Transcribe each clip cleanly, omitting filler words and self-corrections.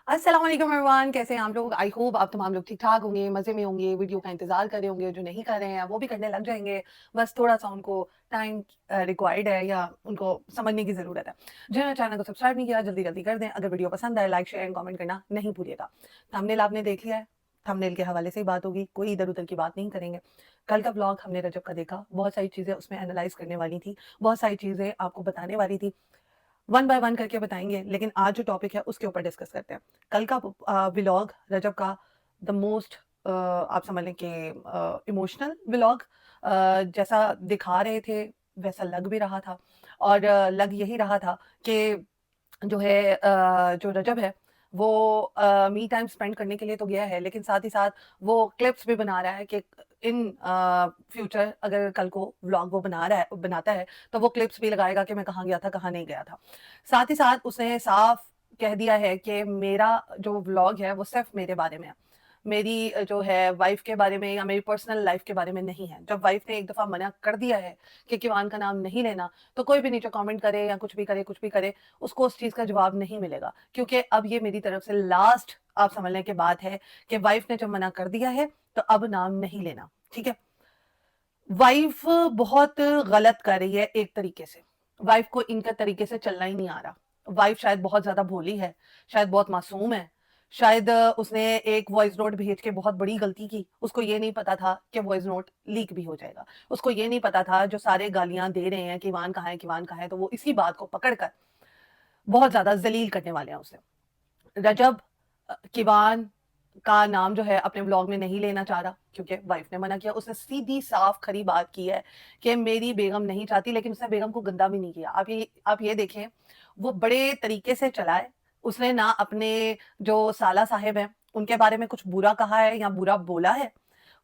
अस्सलाम वालेकुम एवरीवन, कैसे हैं आप लोग? आई होप आप तमाम लोग ठीक-ठाक होंगे, मज़े में होंगे, वीडियो का इंतज़ार कर रहे होंगे, जो नहीं कर रहे हैं वो भी करने लग जाएँगे। बस थोड़ा-सा उनको टाइम रिक्वायर्ड है या उनको समझने की ज़रूरत है। जिन्होंने चैनल को सब्सक्राइब नहीं किया जल्दी-जल्दी कर दें। अगर वीडियो पसंद आए लाइक, शेयर एंड कमेंट करना नहीं भूलिएगा। थंबनेल आपने देख लिया है, थंबनेल के हवाले से ही बात होगी, कोई इधर-उधर की बात नहीं करेंगे। कल का व्लॉग हमने रजब का देखा, बहुत सारी चीज़ें उसमें एनालाइज़ करने वाली थी, बहुत सारी चीज़ें आपको बताने वाली थी। वन बाय वन करके बताएँगे, लेकिन आज जो टॉपिक है उसके ऊपर डिस्कस करते हैं। कल का व्लॉग रजब का द मोस्ट आप समझ लें कि इमोशनल व्लॉग जैसा दिखा रहे थे, वैसा लग भी रहा था और लग यही रहा था कि जो है जो रजब है वो मी टाइम स्पेंड करने के लिए तो गया है, लेकिन साथ ही साथ वो क्लिप्स भी बना रहा है कि इन फ्यूचर अगर कल को व्लॉग वो बनाता है, तो वो क्लिप्स भी लगाएगा कि मैं कहाँ गया था, कहाँ नहीं गया था। साथ ही साथ उसने साफ कह दिया है कि मेरा जो व्लॉग है वो सिर्फ़ मेरे बारे में है। मेरी जो है वाइफ़ के बारे में या मेरी पर्सनल लाइफ़ के बारे में नहीं है। जब वाइफ़ ने एक दफ़ा मना कर दिया है कि किवान का नाम नहीं लेना, तो कोई भी नीचे कमेंट करे या कुछ भी करे, उसको उस चीज़ का जवाब नहीं मिलेगा। क्योंकि अब ये मेरी तरफ से लास्ट आप समझ लें कि बात है कि वाइफ़ ने जब मना कर दिया है, तो अब नाम नहीं लेना, ठीक है? वाइफ़ बहुत गलत कर रही है एक तरीके से। वाइफ़ को इनका तरीके से चलना ही नहीं आ रहा। वाइफ़ शायद बहुत ज़्यादा भोली है, शायद बहुत मासूम है, शायद उसने एक वॉइस नोट भेज के बहुत बड़ी गलती की। उसको ये नहीं पता था कि वॉइस नोट लीक भी हो जाएगा। उसको ये नहीं पता था जो सारे गालियाँ दे रहे हैं कि ईवान कहाँ है, ईवान कहाँ है, तो वो इसी बात को पकड़ कर बहुत ज़्यादा ज़लील करने वाले हैं उसे। रजब किवान का नाम जो है अपने व्लॉग में नहीं लेना चाह रहा क्योंकि वाइफ ने मना किया। उसने सीधी साफ खरी बात की है कि मेरी बेगम नहीं चाहती, लेकिन उसने बेगम को गंदा भी नहीं किया। आप ये देखें, वो बड़े तरीके से चला है। उसने ना अपने जो साला साहिब हैं, उनके बारे में कुछ बुरा कहा है या बुरा बोला है।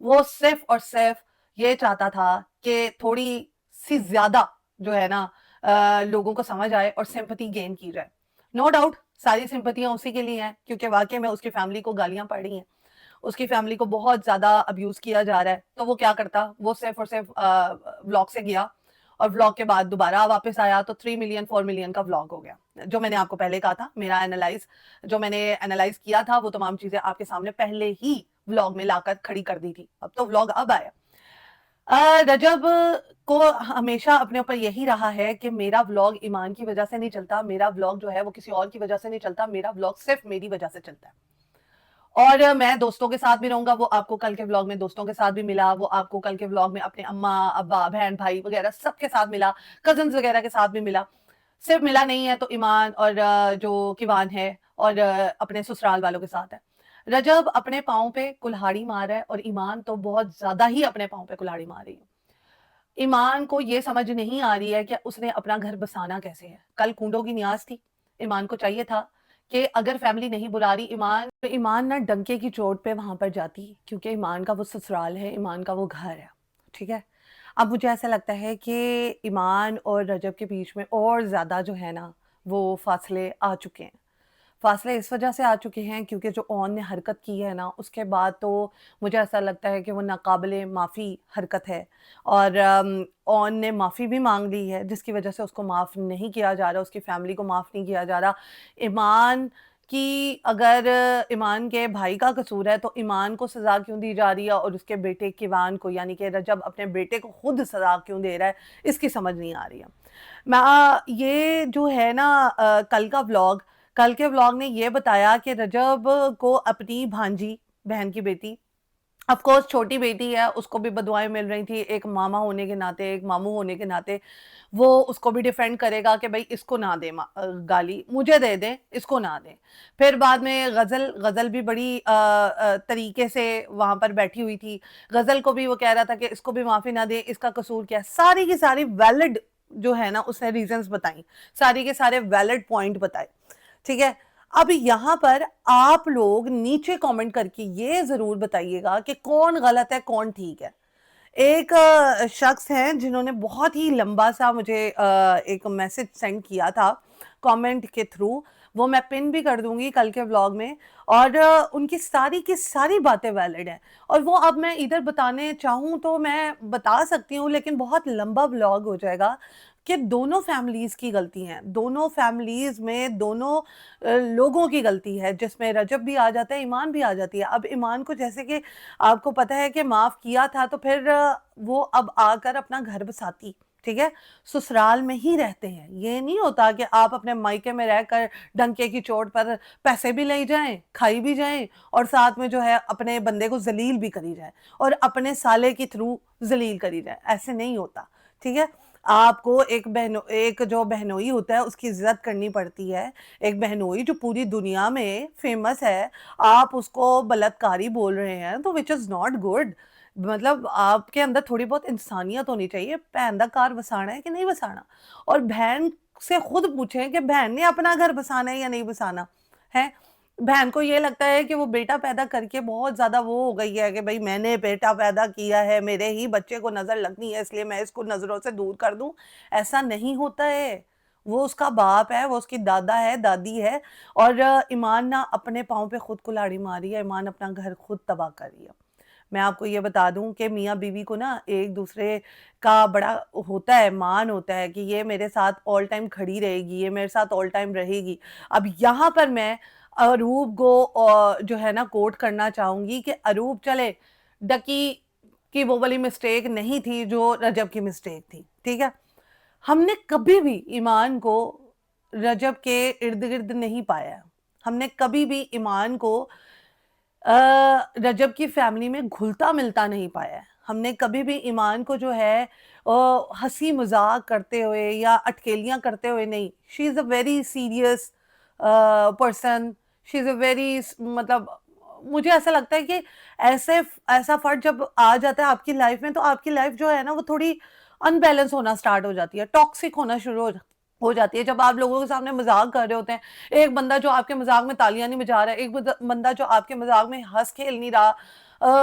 वो सिर्फ़ और सिर्फ़ ये चाहता था कि थोड़ी-सी ज़्यादा जो है ना लोगों को समझ आए और सिम्पैथी गेन की जाए। नो डाउट सारी सिम्पैथियाँ उसी के लिए हैं क्योंकि वाक़ई में उसकी फैमिली को गालियाँ पड़ रही हैं। उसकी फैमिली को बहुत ज़्यादा अब्यूज़ किया जा रहा है, तो वो क्या करता? वो सिर्फ़ और सिर्फ़ व्लॉग से गया और व्लॉग के बाद दोबारा वापस आया तो 3 मिलियन 4 मिलियन का व्लॉग हो गया। जो मैंने आपको पहले कहा था, जो मैंने एनालाइज़ किया था, वो तमाम चीज़ें आपके सामने पहले ही व्लॉग में लाकर खड़ी कर दी थी। अब तो व्लॉग अब आया। रजब को हमेशा अपने ऊपर यही रहा है कि मेरा व्लॉग ईमान की वजह से नहीं चलता, मेरा व्लॉग जो है वो किसी और की वजह से नहीं चलता, मेरा व्लॉग सिर्फ़ मेरी वजह से चलता है। और मैं दोस्तों के साथ भी रहूँगा, वो आपको कल के व्लॉग में दोस्तों के साथ भी मिला, वो आपको कल के व्लॉग में अपने अम्मा, अब्बा, बहन, भाई वगैरह सबके साथ मिला, कज़िन्स वगैरह के साथ भी मिला। सिर्फ़ मिला नहीं है तो ईमान और जो किवान है और अपने ससुराल वालों के साथ है। रजब अपने पाँव पे कुल्हाड़ी मार रहा है और ईमान तो बहुत ज़्यादा ही अपने पाँव पे कुल्हाड़ी मार रही है। ईमान को ये समझ नहीं आ रही है कि उसने अपना घर बसाना कैसे है। कल कूंडों की न्याज़ थी, ईमान को चाहिए था कि अगर फैमिली नहीं बुला रही ईमान तो ईमान ना डंके की चोट पे वहाँ पर जाती क्योंकि ईमान का वो ससुराल है, ईमान का वो घर है, ठीक है? अब मुझे ऐसा लगता है कि ईमान और रजब के बीच में और ज़्यादा जो है ना, वो फ़ासले आ चुके हैं। फ़ासले इस वजह से आ चुके हैं क्योंकि जो ओन ने हरकत की है ना, उसके बाद तो मुझे ऐसा लगता है कि वो नाक़ाबिले माफ़ी हरकत है और ओन ने माफ़ी भी माँग ली है, जिसकी वजह से उसको माफ़ नहीं किया जा रहा, उसकी फ़ैमिली को माफ़ नहीं किया जा रहा। ईमान की अगर ईमान के भाई का कसूर है, तो ईमान को सज़ा क्यों दी जा रही है और उसके बेटे किवान को यानी कि रजब अपने बेटे को खुद सज़ा क्यों दे रहा है, इसकी समझ नहीं आ रही है। ये जो है ना कल के व्लॉग ने ये बताया कि रजब को अपनी भांजी, बहन की बेटी ऑफ कोर्स छोटी बेटी है, उसको भी बदुआएँ मिल रही थी, एक मामा होने के नाते, एक मामू होने के नाते, वो उसको भी डिफेंड करेगा कि भई इसको ना दें गाली, मुझे दे दें, इसको ना दें। फिर बाद में गज़ल भी बड़ी तरीके से वहाँ पर बैठी हुई थी। गज़ल को भी वो कह रहा था कि इसको भी माफ़ी ना दें, इसका कसूर क्या है? सारी की सारी वैलिड जो है ना उसने रीज़न्स बताई, सारे के सारे वैलिड पॉइंट बताए, ठीक है? अब यहाँ पर आप लोग नीचे कमेंट करके ये ज़रूर बताइएगा कि कौन गलत है, कौन ठीक है। एक शख्स हैं जिन्होंने बहुत ही लंबा-सा मुझे एक मैसेज सेंड किया था कमेंट के थ्रू, वो मैं पिन भी कर दूँगी कल के व्लॉग में और उनकी सारी की सारी बातें वैलिड हैं और वो अब मैं इधर बताने चाहूँ तो मैं बता सकती हूँ लेकिन बहुत लंबा व्लॉग हो जाएगा। कि दोनों फैमिलीज की गलती है, दोनों फैमिलीज में दोनों लोगों की गलती है, जिसमें रजब भी आ जाता है, ईमान भी आ जाती है। अब ईमान को जैसे कि आपको पता है कि माफ किया था, तो फिर वो अब आकर अपना घर बसाती, ठीक है, ससुराल में ही रहते हैं। ये नहीं होता कि आप अपने मायके में रहकर डंके की चोट पर पैसे भी ले जाएं, खाई भी जाएं, और साथ में जो है अपने बंदे को जलील भी करी जाए, और अपने साले के थ्रू जलील करी जाए। ऐसे नहीं होता, ठीक है। आपको एक जो बहनोई होता है उसकी इज्जत करनी पड़ती है। एक बहनोई जो पूरी दुनिया में फेमस है, आप उसको बलात्कारी बोल रहे हैं, तो विच इज नॉट गुड। मतलब आपके अंदर थोड़ी बहुत इंसानियत होनी चाहिए। भैन का घर बसाना है कि नहीं बसाना, और बहन से खुद पूछें कि बहन ने अपना घर बसाना है या नहीं बसाना है। बहन को ये लगता है कि वो बेटा पैदा करके बहुत ज्यादा वो हो गई है कि भाई मैंने बेटा पैदा किया है, मेरे ही बच्चे को नजर लगनी है, इसलिए मैं इसको नजरों से दूर कर दूं। ऐसा नहीं होता है। वो उसका बाप है, वो उसकी दादा है, दादी है। और ईमान ना अपने पाँव पे खुद कुल्हाड़ी मारी है, ईमान अपना घर खुद तबाह कर रही है। मैं आपको ये बता दूं कि मियाँ बीवी को ना एक दूसरे का बड़ा होता है, मान होता है कि ये मेरे साथ ऑल टाइम खड़ी रहेगी, ये मेरे साथ ऑल टाइम रहेगी। अब यहाँ पर मैं अरूब को जो है ना कोट करना चाहूंगी कि अरूब चले डकी की वो वाली मिस्टेक नहीं थी जो रजब की मिस्टेक थी, ठीक है। हमने कभी भी ईमान को रजब के इर्द गिर्द नहीं पाया। हमने कभी भी ईमान को रजब की फैमिली में घुलता मिलता नहीं पाया है। हमने कभी भी ईमान को जो है हंसी मजाक करते हुए या अटकेलियां करते हुए नहीं। She is a very serious person. She is a very, मतलब मुझे ऐसा लगता है कि ऐसे ऐसा फर्ज जब आ जाता है आपकी लाइफ में, तो आपकी लाइफ जो है ना वो थोड़ी अनबैलेंस होना स्टार्ट हो जाती है, टॉक्सिक होना शुरू हो जाती है। जब आप लोगों के सामने मजाक कर रहे होते हैं, एक बंदा जो आपके मजाक में तालियां नहीं बजा रहा है, एक बंदा जो आपके मजाक में हंस खेल नहीं रहा,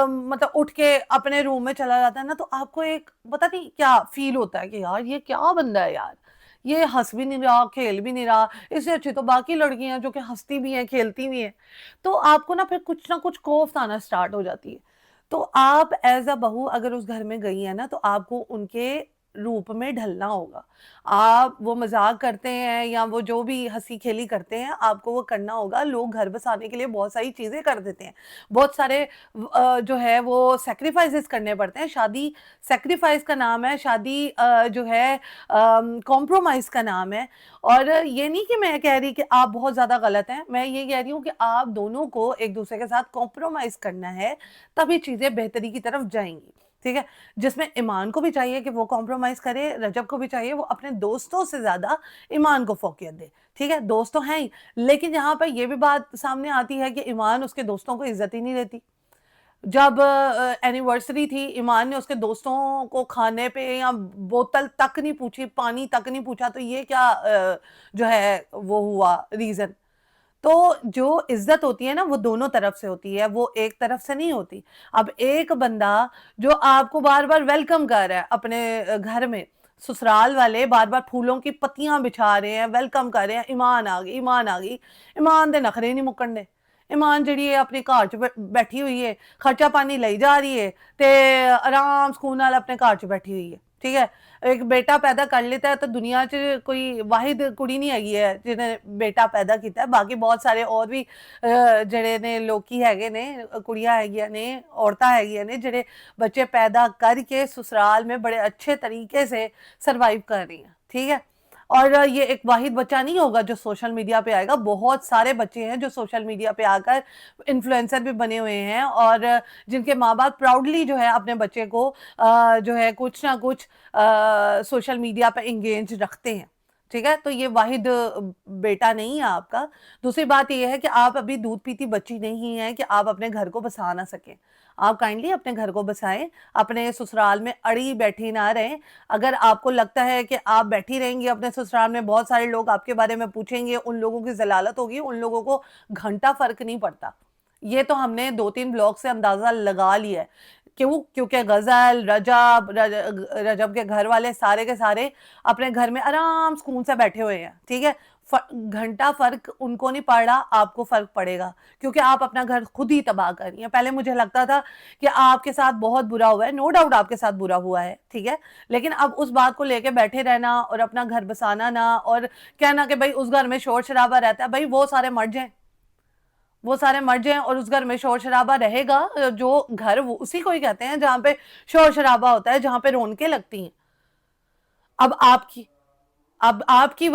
मतलब उठ के अपने रूम में चला जाता है ना, तो आपको एक पता नहीं क्या फील होता है कि यार ये क्या बंदा है यार, ये हंस भी नहीं रहा, खेल भी नहीं रहा, इससे अच्छी तो बाकी लड़कियां जो कि हंसती भी हैं, खेलती भी हैं। तो आपको ना कुछ खौफ आना स्टार्ट हो जाती है। तो आप एज अ बहू अगर उस घर में गई है ना, तो आपको उनके रूप में ढलना होगा। आप वो मजाक करते हैं या वो जो भी हंसी खेली करते हैं, आपको वो करना होगा। लोग घर बसाने के लिए बहुत सारी चीजें कर देते हैं, बहुत सारे जो है वो सेक्रीफाइसेस करने पड़ते हैं। शादी सेक्रीफाइस का नाम है, शादी जो है कॉम्प्रोमाइज का नाम है। और ये नहीं कि मैं कह रही कि आप बहुत ज्यादा गलत हैं, मैं ये कह रही हूँ कि आप दोनों को एक दूसरे के साथ कॉम्प्रोमाइज करना है, तभी चीजें बेहतरी की तरफ जाएंगी, ठीक है। जिसमें ईमान को भी चाहिए कि वो कॉम्प्रोमाइज करे, रजब को भी चाहिए वो अपने दोस्तों से ज्यादा ईमान को फोकियत दे, ठीक है। दोस्त तो हैं ही, लेकिन यहाँ पर ये भी बात सामने आती है कि ईमान उसके दोस्तों को इज्जत ही नहीं देती। जब एनिवर्सरी थी, ईमान ने उसके दोस्तों को खाने पे या बोतल तक नहीं पूछी, पानी तक नहीं पूछा, तो ये क्या जो है वो हुआ रीजन। तो जो इज्जत होती है ना वो दोनों तरफ से होती है, वो एक तरफ से नहीं होती। अब एक बंदा जो आपको बार बार वेलकम कर रहा है अपने घर में, ससुराल वाले बार बार फूलों की पत्तियां बिछा रहे हैं, वेलकम कर रहे हैं, ईमान आ गई, ईमान आ गई। ईमान दे नखरे नहीं मुक्कन दे। ईमान जी है अपने घर च बैठी हुई है, खर्चा पानी लाई जा रही है, ते आराम सुकून नाल अपने घर च बैठी हुई है, ठीक है। एक बेटा पैदा कर लेता है तो दुनिया च कोई वाहिद कुड़ी नहीं हैगी है जिन्हें बेटा पैदा किया है। बाकी बहुत सारे और भी ਜਿਹੜੇ ਨੇ ਲੋਕੀ ਹੈਗੇ ਨੇ, ਕੁੜੀਆਂ ਹੈਗੀਆਂ ਨੇ, औरतां हैगियां ने ਜਿਹੜੇ बच्चे पैदा करके ससुराल में बड़े अच्छे तरीके से सरवाइव कर रही हैं, ठीक है। और ये एक वाहिद बच्चा नहीं होगा जो सोशल मीडिया पे आएगा, बहुत सारे बच्चे हैं जो सोशल मीडिया पे आकर इन्फ्लुएंसर भी बने हुए हैं, और जिनके माँ बाप प्राउडली जो है अपने बच्चे को जो है कुछ ना कुछ सोशल मीडिया पे इंगेज रखते हैं, ठीक है। तो ये वाहिद बेटा नहीं है आपका। दूसरी बात ये है कि आप अभी दूध पीती बच्ची नहीं है कि आप अपने घर को बसा ना सकें। आप काइंडली अपने घर को बसाएं, अपने ससुराल में अड़ी बैठी ना रहें। अगर आपको लगता है कि आप बैठी रहेंगी अपने ससुराल में, बहुत सारे लोग आपके बारे में पूछेंगे, उन लोगों की जलालत होगी, उन लोगों को घंटा फर्क नहीं पड़ता। ये तो हमने 2-3 ब्लॉग से अंदाजा लगा लिया है। क्यों? क्योंकि गजल रजब के घर वाले सारे के सारे अपने घर में आराम सुकून से बैठे हुए हैं, ठीक है। घंटा फर्क उनको नहीं पड़ रहा, आपको फर्क पड़ेगा, क्योंकि आप अपना घर खुद ही तबाह कर रही हैं। पहले मुझे लगता था कि आपके साथ बहुत बुरा हुआ है, नो डाउट आपके साथ बुरा हुआ है, ठीक है, लेकिन अब उस बात को लेके बैठे रहना और अपना घर बसाना ना, और कहना कि भाई उस घर में शोर शराबा रहता है, भाई वो सारे मर जाएं, वो सारे मर जाएं और उस घर में शोर शराबा रहेगा। जो घर वो उसी को ही कहते हैं जहां पे शोर शराबा होता है, जहां पे रौनकें लगती हैं। अब आपकी अब आपकी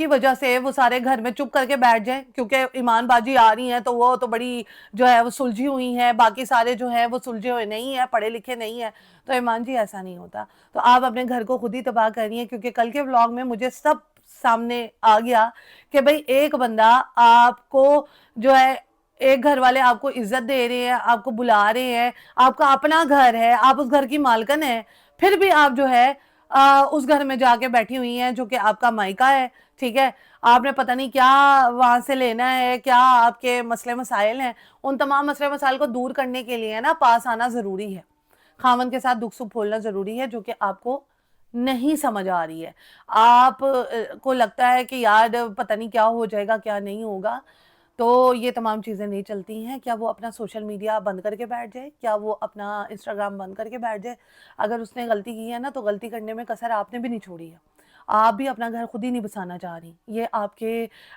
वजह से वो सारे घर में चुप करके बैठ जाएं क्योंकि ईमान बाजी आ रही है, तो वो तो बड़ी जो है वो सुलझी हुई है, बाकी सारे जो है वो सुलझे हुए नहीं है, पढ़े लिखे नहीं है। तो ईमान जी ऐसा नहीं होता। तो आप अपने घर को खुद ही तबाह कर रही हैं, क्योंकि कल के व्लॉग में मुझे सब सामने आ गया कि भाई एक बंदा आपको जो है, एक घर वाले आपको इज्जत दे रहे हैं, आपको बुला रहे हैं, आपका अपना घर है, आप उस घर की मालकन है, फिर भी आप जो है उस घर में जाके बैठी हुई हैं जो कि आपका मायका है, ठीक है। आपने पता नहीं क्या वहां से लेना है, क्या आपके मसले मसाइल हैं, उन तमाम मसले मसाइल को दूर करने के लिए ना पास आना जरूरी है, खामन के साथ दुख सुख बोलना जरूरी है, जो कि आपको नहीं समझ आ रही है। आप को लगता है कि यार पता नहीं क्या हो जाएगा, क्या नहीं होगा, तो ये तमाम चीज़ें नहीं चलती हैं। क्या वो अपना सोशल मीडिया बंद करके बैठ जाए, क्या वो अपना इंस्टाग्राम बंद करके बैठ जाए? अगर उसने गलती की है ना, तो गलती करने में कसर आपने भी नहीं छोड़ी है। आप भी अपना घर खुद ही नहीं बसाना चाह रही। ये आपके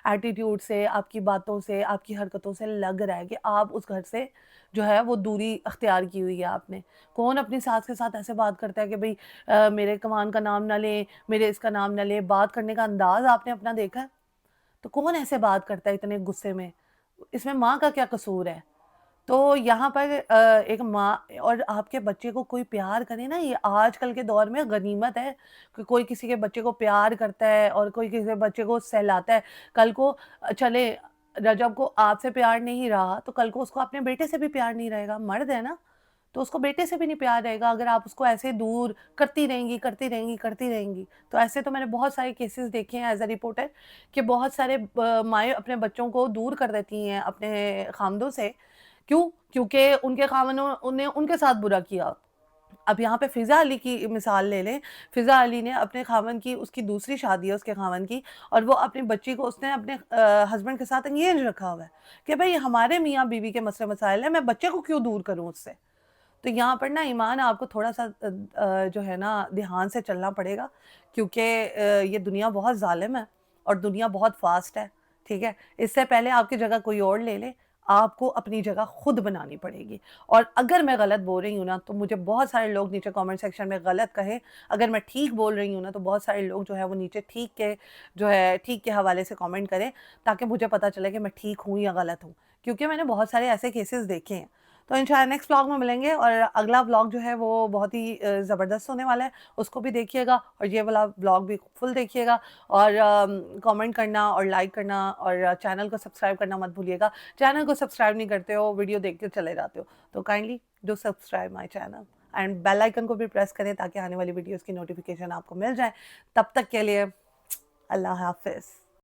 एटीट्यूड से, आपकी बातों से, आपकी हरकतों से लग रहा है कि आप उस घर से जो है वो दूरी अख्तियार की हुई है आपने। कौन अपनी सास के साथ ऐसे बात करता है कि भई मेरे कमान का नाम ना लें, मेरे इसका नाम ना लें? बात करने का अंदाज़ आपने अपना देखा है? तो कौन ऐसे बात करता है इतने गुस्से में? इसमें माँ का क्या कसूर है? तो यहाँ पर एक माँ और आपके बच्चे को कोई प्यार करे ना, ये आजकल के दौर में गनीमत है कि कोई किसी के बच्चे को प्यार करता है और कोई किसी के बच्चे को सहलाता है। कल को चले रजब को आपसे प्यार नहीं रहा, तो कल को उसको अपने बेटे से भी प्यार नहीं रहेगा। मर्द है ना, तो उसको बेटे से भी नहीं प्यार रहेगा अगर आप उसको ऐसे दूर करती रहेंगी, करती रहेंगी, करती रहेंगी। तो ऐसे तो मैंने बहुत सारे केसेस देखे हैं एज़ अ रिपोर्टर कि बहुत सारे माएँ अपने बच्चों को दूर कर देती हैं अपने खामदों से। क्यों? क्योंकि उनके खामनों ने उनके साथ बुरा किया। अब यहाँ पे फ़िज़ा अली की मिसाल ले लें। फ़िज़ा अली ने अपने खामन की, उसकी दूसरी शादी है उसके खामन की, और वो अपनी बच्ची को उसने अपने हस्बैंड के साथ एंगेज रखा हुआ है कि भई हमारे मियाँ-बीवी के मसले मसाइल हैं, मैं बच्चे को क्यों दूर करूँ उससे? तो यहाँ पर ना ईमान आपको थोड़ा-सा जो है ना ध्यान से चलना पड़ेगा, क्योंकि ये दुनिया बहुत ज़ालिम है और दुनिया बहुत फ़ास्ट है, ठीक है? इससे पहले आपकी जगह कोई और ले ले, आपको अपनी जगह खुद बनानी पड़ेगी। और अगर मैं गलत बोल रही हूँ ना, तो मुझे बहुत सारे लोग नीचे कमेंट सेक्शन में गलत कहें। अगर मैं ठीक बोल रही हूँ ना, तो बहुत सारे लोग जो है वो नीचे ठीक के जो है ठीक के हवाले से कमेंट करें, ताकि मुझे पता चले कि मैं ठीक हूँ या गलत हूँ। क्योंकि मैंने बहुत सारे ऐसे केसेस देखे हैं। तो इंशाल्लाह नेक्स्ट व्लॉग में मिलेंगे, और अगला व्लॉग जो है वो बहुत ही ज़बरदस्त होने वाला है, उसको भी देखिएगा और ये वाला व्लॉग भी फुल देखिएगा। और कमेंट करना और लाइक करना और चैनल को सब्सक्राइब करना मत भूलिएगा। चैनल को सब्सक्राइब नहीं करते हो, वीडियो देख के चले जाते हो, तो kindly do subscribe my channel and bell icon को भी प्रेस करें ताकि आने वाली वीडियोज़ की नोटिफिकेशन आपको मिल जाए। तब तक के लिए अल्लाह हाफिज़।